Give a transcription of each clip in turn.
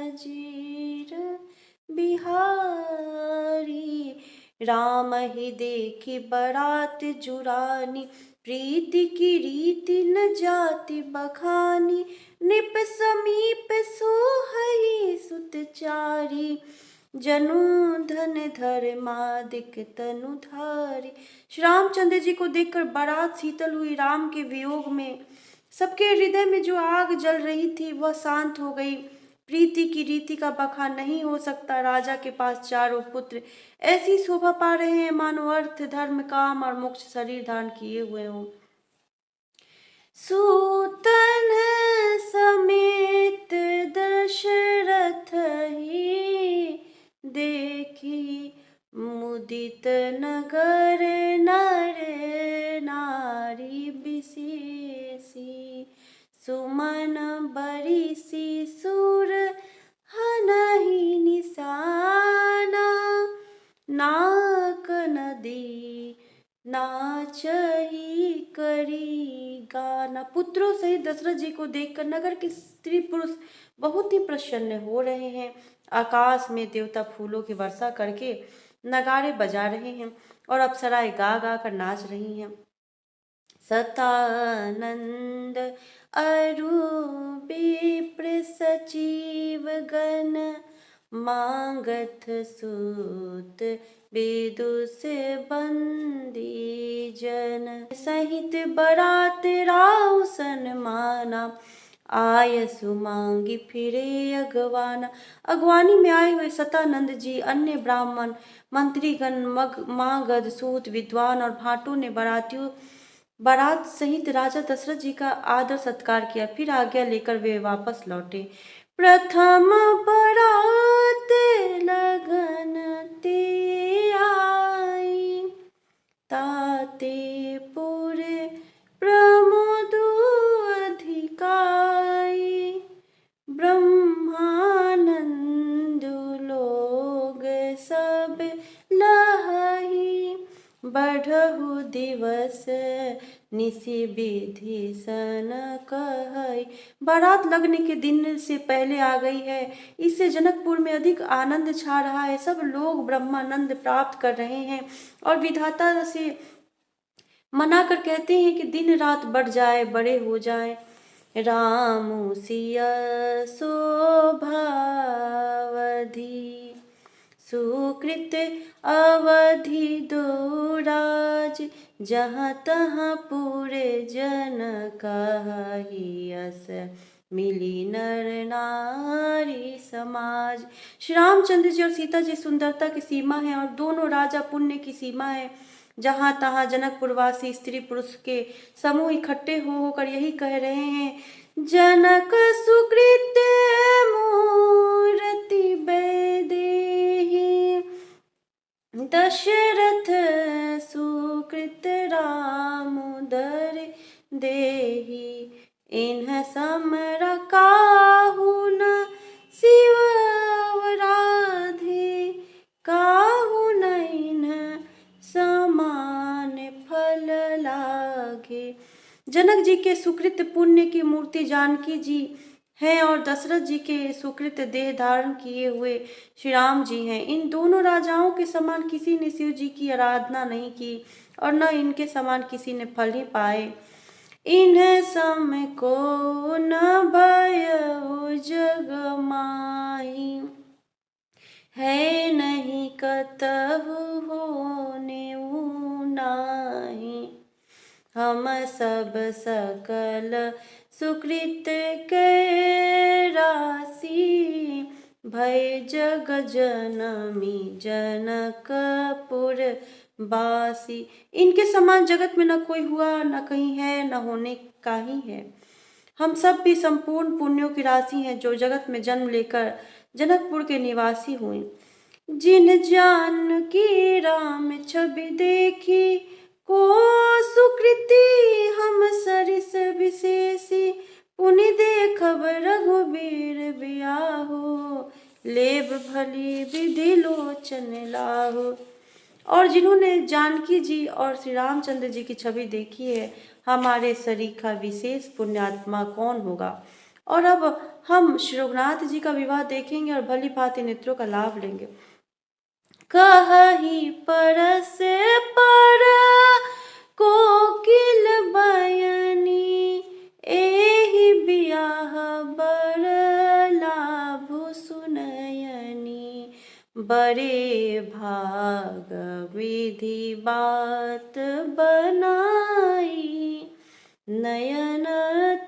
अजीर बिहारी। राम ही देखी बारात जुरानी, प्रीति की रीति न जाति बखानी। निप समीप सोहई सुतचारी, जनु धन धर्मादिक तनु धारी। श्री रामचंद्र जी को देखकर बारात शीतल हुई। राम के वियोग में सबके हृदय में जो आग जल रही थी वह शांत हो गई। प्रीति की रीति का बखान नहीं हो सकता। राजा के पास चारों पुत्र ऐसी शोभा पा रहे हैं मानो अर्थ धर्म काम और मोक्ष शरीर धारण किए हुए हों। सूतन समेत दशरथ ही, देखी मुदित नगर नर नारी विशेषी। सुमन बरिसी सुर हनहि निशाना, नाक नदी नाचही करी गाना। पुत्रों सहित दशरथ जी को देखकर नगर के स्त्री पुरुष बहुत ही प्रसन्न हो रहे हैं। आकाश में देवता फूलों की वर्षा करके नगाड़े बजा रहे हैं और अप्सराएं गा गा कर नाच रही हैं। सतानंद अरु विप्र सचिव गण, मांगत सूत विदुष बंदी जन। सहित बरात राव सन्माना, आय सुमांगी फिरे अगवाना। अगवानी में आए हुए सतानंद जी, अन्य ब्राह्मण मंत्रीगण, मागध सूत विद्वान और भाटों ने बारात सहित राजा दशरथ जी का आदर सत्कार किया। फिर आज्ञा लेकर वे वापस लौटे। प्रथम बरात लगन ते आई, ताते पुर प्रमोद अधिकाई। ब्रह्मानंद लोग सब लहई, बढ़हु दिवस निशि विधि सन कहई। बारात लगने के दिन से पहले आ गई है, इससे जनकपुर में अधिक आनंद छा रहा है। सब लोग ब्रह्मानंद प्राप्त कर रहे हैं और विधाता से मनाकर कहते हैं कि दिन रात बढ़ जाए, बड़े हो जाए। रामु सिया शोभावधि, सुकृत अवधि दोराज। जहाँ तहाँ पूरे जन कहि, अस मिली नर नारी समाज। श्री रामचंद्र जी और सीता जी सुंदरता की सीमा है और दोनों राजा पुण्य की सीमा है। जहाँ तहाँ जनकपुरवासी स्त्री पुरुष के समूह इकट्ठे होकर यही कह रहे हैं, जनक सुकृत मूर्ति वैदेही, दशरथ सुकृत राम उदर देही। इन्ह समर काहू न शिव राधे, काहू न इन्ह समान फल लागे। जनक जी के सुकृत पुण्य की मूर्ति जानकी जी हैं और दशरथ जी के सुकृत देह धारण किए हुए श्री राम जी हैं। इन दोनों राजाओं के समान किसी ने शिव जी की आराधना नहीं की और न इनके समान किसी ने फल ही पाए। इन्हें सम को न भयो जग माही, है नहीं कतहु होने नाही। हम सब सकल सुकृत के राशि, भय जग जनमी जनकपुर बासी। इनके समान जगत में न कोई हुआ, न कहीं है, न होने का ही है। हम सब भी संपूर्ण पुण्यों की राशि हैं जो जगत में जन्म लेकर जनकपुर के निवासी हुए। जिन जान की राम छवि देखी, को सुकृति हम सरिस विशेषी। पुनि देखब रघुबीर बियाहो, लेब भली विधि लोचन लाहो। और जिन्होंने जानकी जी और श्री रामचंद्र जी की छवि देखी है, हमारे सरीखा विशेष पुण्यात्मा कौन होगा। और अब हम श्री रघुनाथ जी का विवाह देखेंगे और भली भांति नेत्रों का लाभ लेंगे। कहीं परस पर कोकिल बयनी, एहि बियाह बर लाभु सुनयनी। बड़े भाग विधि बात बनाई, नयन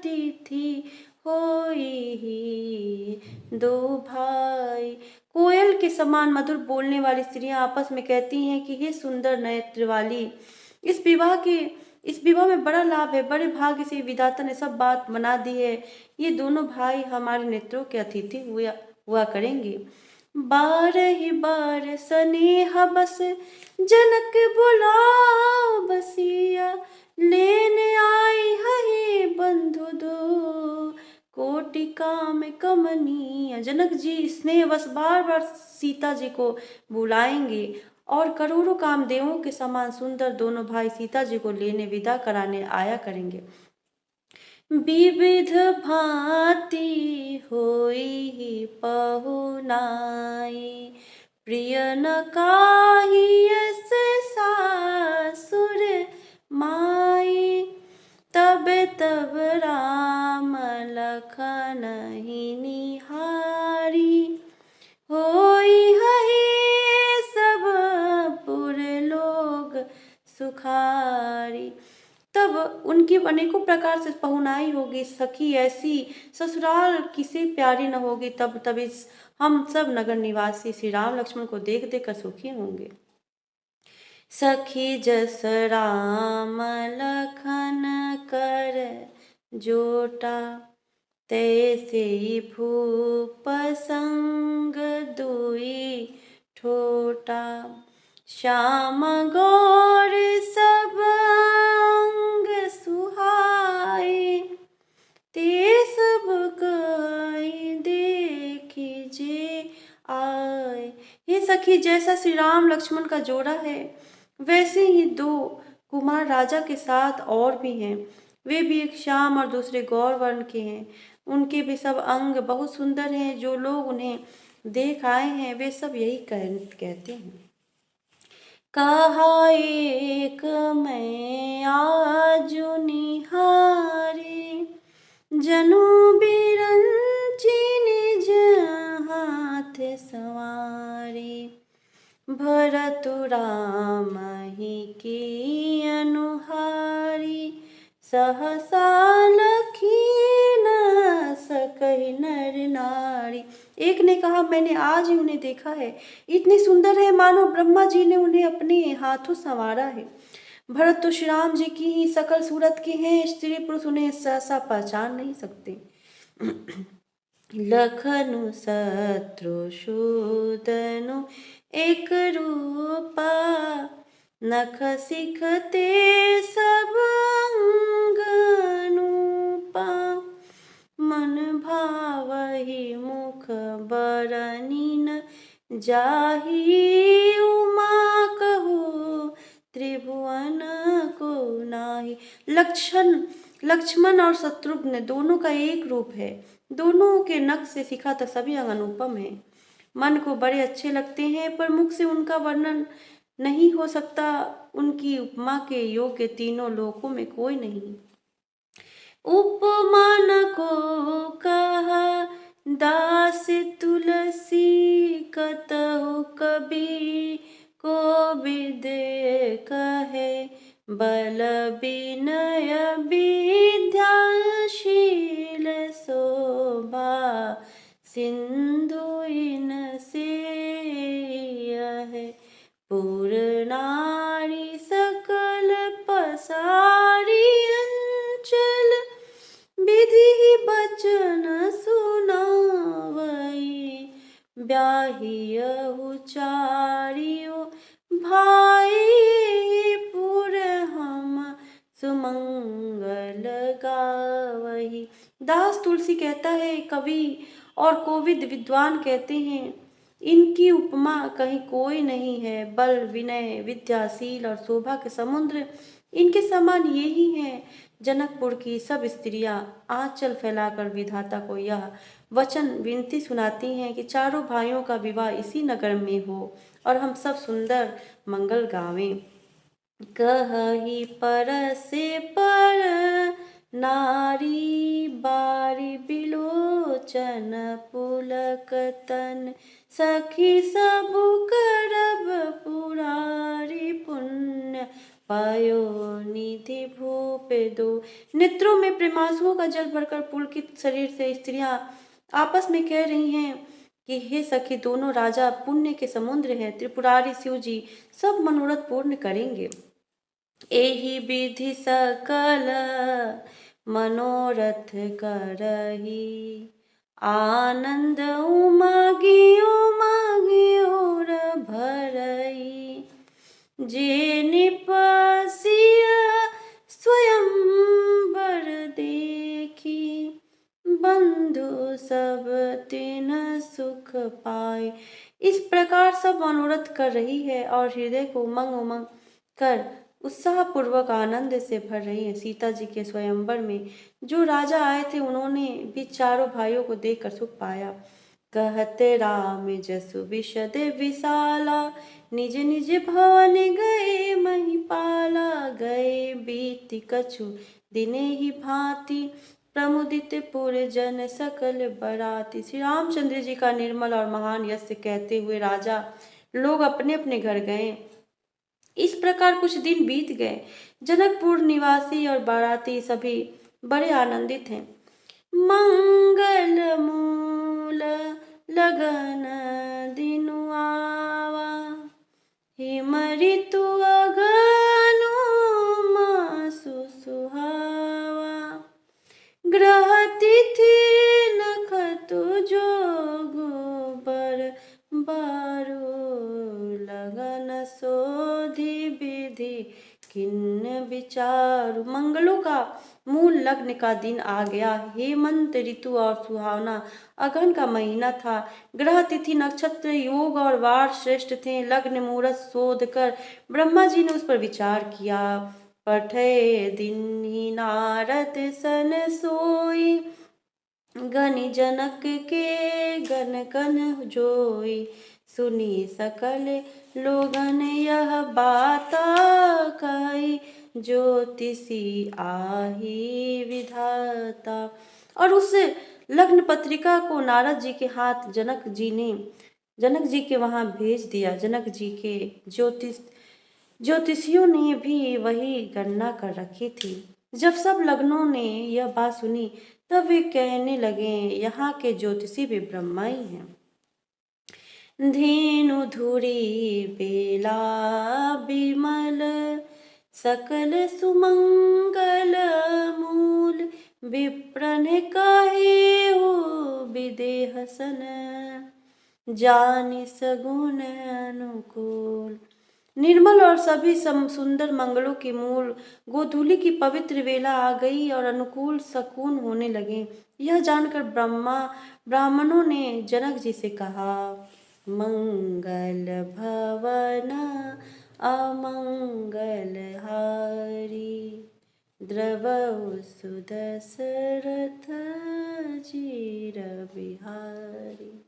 तिथि होई दो भाई। कोयल के समान मधुर बोलने वाली स्त्रियां आपस में कहती हैं कि हे सुंदर नेत्र वाली, इस विवाह में बड़ा लाभ है, बड़े भाग्य से विधाता ने सब बात बना दी है। ये दोनों भाई हमारे नेत्रों के अतिथि हुआ करेंगे। बारह बार स्नेह बस जनक बुलाओ बसिया, लेने आई है बंधु दो कोटि काम कमनीय। जनक जी स्नेहवश बार बार सीता जी को बुलाएंगे और करोड़ों कामदेवों के समान सुंदर दोनों भाई सीता जी को लेने विदा कराने आया करेंगे। विविध भांति होई पहुनाई, प्रिय न काहियस सासुर माई। तब तब राम लखन ही निहारी, होई है सब पुर लोग सुखारी। तब उनकी अनेकों प्रकार से पहुनाई होगी, सखी ऐसी ससुराल किसे प्यारी न होगी। तब इस हम सब नगर निवासी श्री राम लक्ष्मण को देख देख कर सुखी होंगे। सखी जस राम लखन कर जोटा, तैसे भूप संग दुई ठोटा। श्याम गौर सब अंग सुहाए, ते सब कई देखिजे आए। हे सखी, जैसा श्री राम लक्ष्मण का जोड़ा है, वैसे ही दो कुमार राजा के साथ और भी हैं। वे भी एक श्याम और दूसरे गौर वर्ण के हैं। उनके भी सब अंग बहुत सुंदर हैं। जो लोग उन्हें देख आए हैं वे सब यही कहते हैं। कहा एक मैं आजु निहारे, जनु बिरंची निज हाथ सवारी। भरतु राम ही की अनुहारी, सहसा लखीन सकहि नर नारी। एक ने कहा मैंने आज ही उन्हें देखा है, इतने सुंदर है मानो ब्रह्मा जी ने उन्हें अपने हाथों संवारा है। भरत तो श्री राम जी की ही सकल सूरत के हैं, स्त्री पुरुष उन्हें सहसा पहचान नहीं सकते। लखनु शत्रुसूदनु एक रूपा, नख सिखते सब अंग अनूपा। मन भावहि मुख बरनी न जाहि, उमा कहू त्रिभुवन को नाही। लक्ष्मण और शत्रुघ्न दोनों का एक रूप है। दोनों के नख से शिखा तक सभी अंग अनुपम है। मन को बड़े अच्छे लगते हैं, पर मुख से उनका वर्णन नहीं हो सकता। उनकी उपमा के योग्य तीनों लोकों में कोई नहीं। उपमान को कहा दास तुलसी, कतहु कबीर को विदे कहे। बल विनय विद्याशील शोभा, सिंधु इन से है। पुर नारी सकल पसारी अंचल, विधि बचन सुनावई। ब्याहियहु चारियो भाई, पुर हम सुमंगल गावही। दास तुलसी कहता है, कवि और कोविद विद्वान कहते हैं, इनकी उपमा कहीं कोई नहीं है। बल विनय विद्याशील और शोभा के समुद्र इनके समान ये ही हैं। जनकपुर की सब स्त्रियां आंचल फैलाकर विधाता को यह वचन विनती सुनाती हैं कि चारों भाइयों का विवाह इसी नगर में हो और हम सब सुंदर मंगल गावें। कही परसे पर नारी बारी बिलोचन पुलक तन सखी सब करब पुरारी पुण्य पायो निधि भूप दो। नेत्रों में प्रेमांसुओं का जल भरकर पुलकित शरीर से स्त्रियां आपस में कह रही हैं कि हे सखी, दोनों राजा पुण्य के समुद्र हैं, त्रिपुरारी शिव जी सब मनोरथ पूर्ण करेंगे। एहि विधि सकल मनोरथ करही आनंद उमगी उमगी और भरई जे निपसिया स्वयंवर देखी बंधु सब तिन सुख पाए। इस प्रकार सब मनोरथ कर रही है और हृदय को उमंग उमंग कर उत्साह पूर्वक आनंद से भर रही है। सीता जी के स्वयंवर में जो राजा आए थे उन्होंने भी चारों भाइयों को देखकर सुख पाया। कहते राम जसु विशद विशाला निज निज भवन गए महिपाला गए बीति कछु दिने ही भांति प्रमुदित पुर जन सकल बराती। श्री रामचंद्र जी का निर्मल और महान यश कहते हुए राजा लोग अपने अपने घर गए। इस प्रकार कुछ दिन बीत गए। जनकपुर निवासी और बाराती सभी बड़े आनंदित हैं। मंगल मूल लगन दिनु आवा हिम ऋतु अगनु मासु सुहावा ग्रह तिथि नखतु जोगु बर बारो लगन सोधि विधि किन्न विचारु। मंगलों का मूल लग्न का दिन आ गया। हेमंत ऋतु और सुहावना अगन का महीना था। ग्रह तिथि नक्षत्र योग और वार श्रेष्ठ थे। लग्न मुहूर्त शोध कर ब्रह्मा जी ने उस पर विचार किया। पठे दिन ही नारद सन सोई गनि जनक के गन गन जोई सुनी सकल लोगन यह बाता कही ज्योतिषी आही विधाता। और उस लग्न पत्रिका को नारद जी के हाथ जनक जी के वहां भेज दिया। जनक जी के ज्योतिषियों ने भी वही गणना कर रखी थी। जब सब लग्नों ने यह बात सुनी तब वे कहने लगे, यहाँ के ज्योतिषी भी ब्रह्मा ही हैं। धेनु धुरी बेला बिमल सकल सुमंगल मूल विप्रन काहे हो विदेह सन जानि सगुन अनुकूल। निर्मल और सभी सुंदर मंगलों के मूल गोधूली की पवित्र वेला आ गई और अनुकूल शकुन होने लगे। यह जानकर ब्राह्मणों ने जनक जी से कहा, मंगल भवन अमंगल हारी द्रवौ सुदशरथ जीर बिहारी।